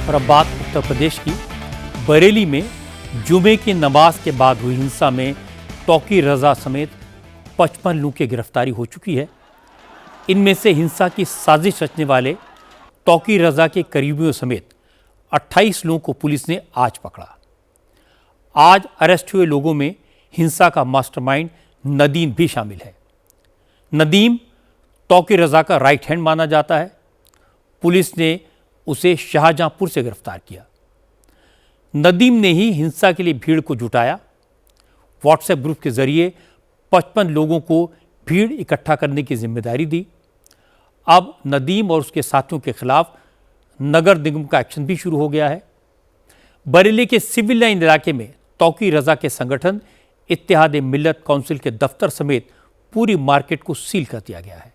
और अब बात उत्तर प्रदेश की। बरेली में जुमे की नमाज के बाद हुई हिंसा में तौकीर रजा समेत 55 लोगों की गिरफ्तारी हो चुकी है। इनमें से हिंसा की साजिश रचने वाले तौकीर रजा के करीबियों समेत 28 लोगों को पुलिस ने आज पकड़ा। आज अरेस्ट हुए लोगों में हिंसा का मास्टरमाइंड नदीम भी शामिल है। नदीम तौकीर रजा का राइट हैंड माना जाता है। पुलिस ने उसे शाहजहांपुर से गिरफ्तार किया। नदीम ने ही हिंसा के लिए भीड़ को जुटाया। व्हाट्सएप ग्रुप के जरिए 55 लोगों को भीड़ इकट्ठा करने की जिम्मेदारी दी। अब नदीम और उसके साथियों के खिलाफ नगर निगम का एक्शन भी शुरू हो गया है। बरेली के सिविल लाइन इलाके में तौकीर रजा के संगठन इत्तेहाद मिल्लत काउंसिल के दफ्तर समेत पूरी मार्केट को सील कर दिया गया है।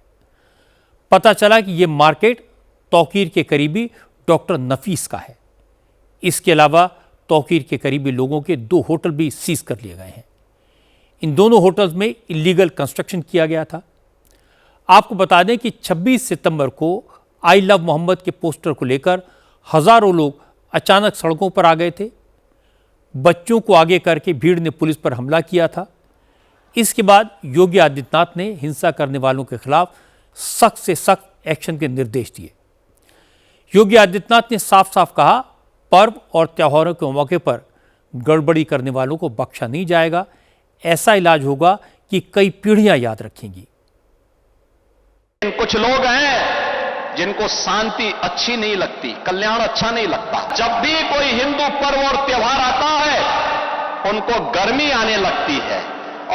पता चला कि यह मार्केट तौकीर के करीबी डॉक्टर नफीस का है। इसके अलावा तौकीर के करीबी लोगों के 2 होटल भी सीज कर लिए गए हैं। इन दोनों होटल्स में इलीगल कंस्ट्रक्शन किया गया था। आपको बता दें कि 26 सितंबर को आई लव मोहम्मद के पोस्टर को लेकर हजारों लोग अचानक सड़कों पर आ गए थे। बच्चों को आगे करके भीड़ ने पुलिस पर हमला किया था। इसके बाद योगी आदित्यनाथ ने हिंसा करने वालों के खिलाफ सख्त से सख्त एक्शन के निर्देश दिए। योगी आदित्यनाथ ने साफ साफ कहा, पर्व और त्योहारों के मौके पर गड़बड़ी करने वालों को बख्शा नहीं जाएगा। ऐसा इलाज होगा कि कई पीढ़ियां याद रखेंगी। कुछ लोग हैं जिनको शांति अच्छी नहीं लगती, कल्याण अच्छा नहीं लगता। जब भी कोई हिंदू पर्व और त्योहार आता है उनको गर्मी आने लगती है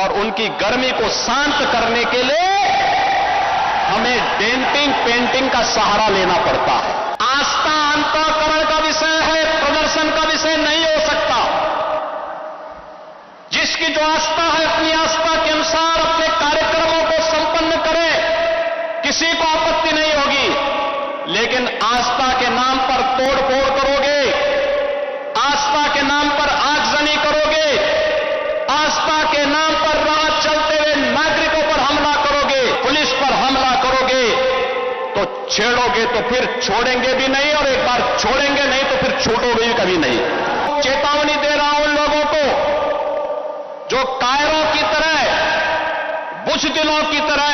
और उनकी गर्मी को शांत करने के लिए हमें डेंटिंग पेंटिंग का सहारा लेना पड़ता है। आस्था अंतःकरण का विषय है, प्रदर्शन का विषय नहीं हो सकता। जिसकी जो आस्था है अपनी आस्था के अनुसार अपने कार्यक्रमों को संपन्न करे, किसी को आपत्ति नहीं होगी। लेकिन आस्था के नाम पर तोड़फोड़ करोगे, आस्था के नाम पर आगजनी करोगे, आस्था के नाम पर राह चलते हुए नागरिकों पर हमला करोगे, पुलिस पर हमला करोगे, तो छेड़ोगे तो फिर छोड़ेंगे भी नहीं, और एक बार छोड़ेंगे नहीं तो फिर छूटोगे भी कभी नहीं। चेतावनी दे रहा हूं उन लोगों को जो कायरों की तरह, बुज़दिलों की तरह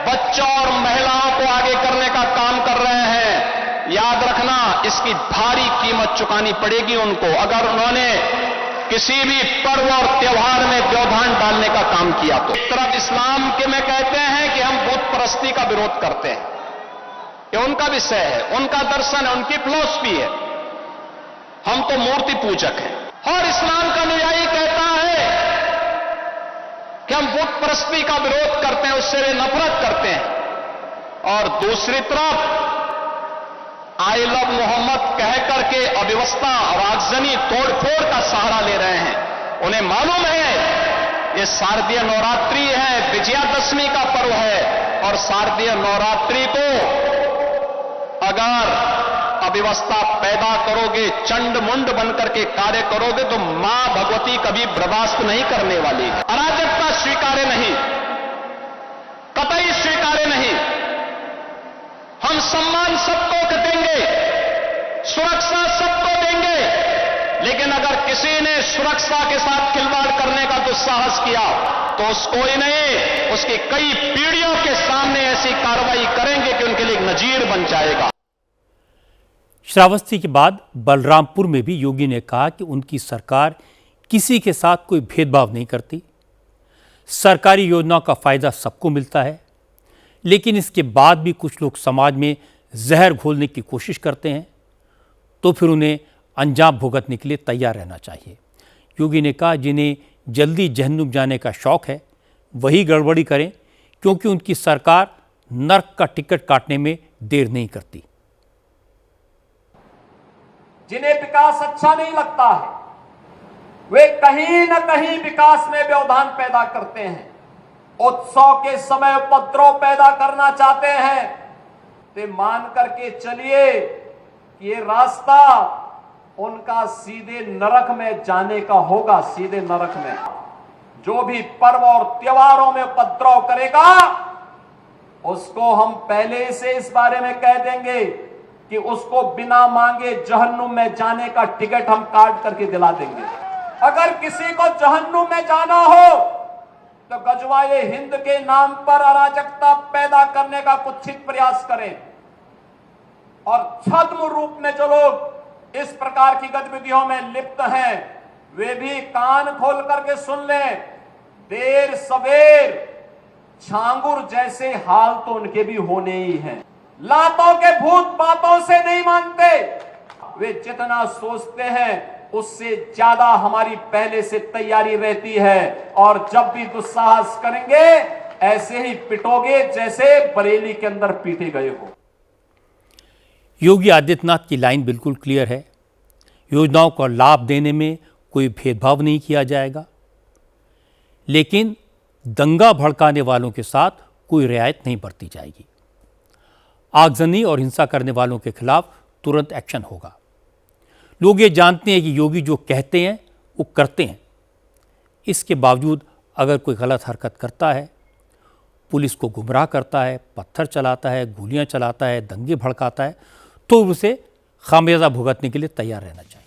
बच्चों और महिलाओं को आगे करने का काम कर रहे हैं। याद रखना, इसकी भारी कीमत चुकानी पड़ेगी उनको अगर उन्होंने किसी भी पर्व और त्योहार में व्यवधान डालने का काम किया तो। एक तरफ इस्लाम के में कहते हैं कि हम बुत परस्ती का विरोध करते हैं, ये उनका विषय है, उनका दर्शन है, उनकी फिलॉसफी है। हम तो मूर्ति पूजक हैं। और इस्लाम का अनुयायी कहता है कि हम बुत परस्ती का विरोध करते हैं, उससे वे नफरत करते हैं। और दूसरी तरफ आई लव मोहम्मद कह करके अव्यवस्था और आगजनी तोड़फोड़ का सहारा ले रहे हैं। उन्हें मालूम है ये शारदीय नवरात्रि है, विजयादशमी का पर्व है, और शारदीय नवरात्रि को अगर अव्यवस्था पैदा करोगे, चंड मुंड बनकर के कार्य करोगे तो मां भगवती कभी बर्दाश्त नहीं करने वाली। अराजकता स्वीकार्य नहीं, कतई स्वीकार्य नहीं। हम सम्मान सबको देंगे, सुरक्षा सबको देंगे, लेकिन अगर किसी ने सुरक्षा के साथ खिलवाड़ करने का दुस्साहस किया तो उसको ही नहीं, उसकी कई पीढ़ियों के सामने ऐसी कार्रवाई करेंगे कि उनके लिए एक नजीर बन जाएगा। श्रावस्ती के बाद बलरामपुर में भी योगी ने कहा कि उनकी सरकार किसी के साथ कोई भेदभाव नहीं करती। सरकारी योजनाओं का फायदा सबको मिलता है, लेकिन इसके बाद भी कुछ लोग समाज में जहर घोलने की कोशिश करते हैं तो फिर उन्हें अंजाम भुगतने के लिए तैयार रहना चाहिए। योगी ने कहा जिन्हें जल्दी जहन्नुम जाने का शौक है वही गड़बड़ी करें, क्योंकि उनकी सरकार नर्क का टिकट काटने में देर नहीं करती। जिन्हें विकास अच्छा नहीं लगता है वे कहीं न कहीं विकास में व्यवधान पैदा करते हैं। उत्सव के समय उपद्रव पैदा करना चाहते हैं तो मान करके चलिए कि ये रास्ता उनका सीधे नरक में जाने का होगा। सीधे नरक में जो भी पर्व और त्योहारों में उपद्रव करेगा उसको हम पहले से इस बारे में कह देंगे कि उसको बिना मांगे जहन्नुम में जाने का टिकट हम काट करके दिला देंगे। अगर किसी को जहन्नुम में जाना हो तो गजवाए हिंद के नाम पर अराजकता पैदा करने का कुत्सित प्रयास करें, और छद्म रूप में जो लोग इस प्रकार की गतिविधियों में लिप्त हैं वे भी कान खोल करके सुन लें। देर सवेर छांगुर जैसे हाल तो उनके भी होने ही हैं। लातों के भूत बातों से नहीं मानते, वे जितना सोचते हैं उससे ज्यादा हमारी पहले से तैयारी रहती है, और जब भी दुस्साहस करेंगे ऐसे ही पिटोगे जैसे बरेली के अंदर पीटे गए हो। योगी आदित्यनाथ की लाइन बिल्कुल क्लियर है, योजनाओं का लाभ देने में कोई भेदभाव नहीं किया जाएगा, लेकिन दंगा भड़काने वालों के साथ कोई रियायत नहीं बरती जाएगी। आगजनी और हिंसा करने वालों के खिलाफ तुरंत एक्शन होगा। लोग ये जानते हैं कि योगी जो कहते हैं वो करते हैं। इसके बावजूद अगर कोई गलत हरकत करता है, पुलिस को गुमराह करता है, पत्थर चलाता है, गोलियां चलाता है, दंगे भड़काता है, तो उसे खामियाजा भुगतने के लिए तैयार रहना चाहिए।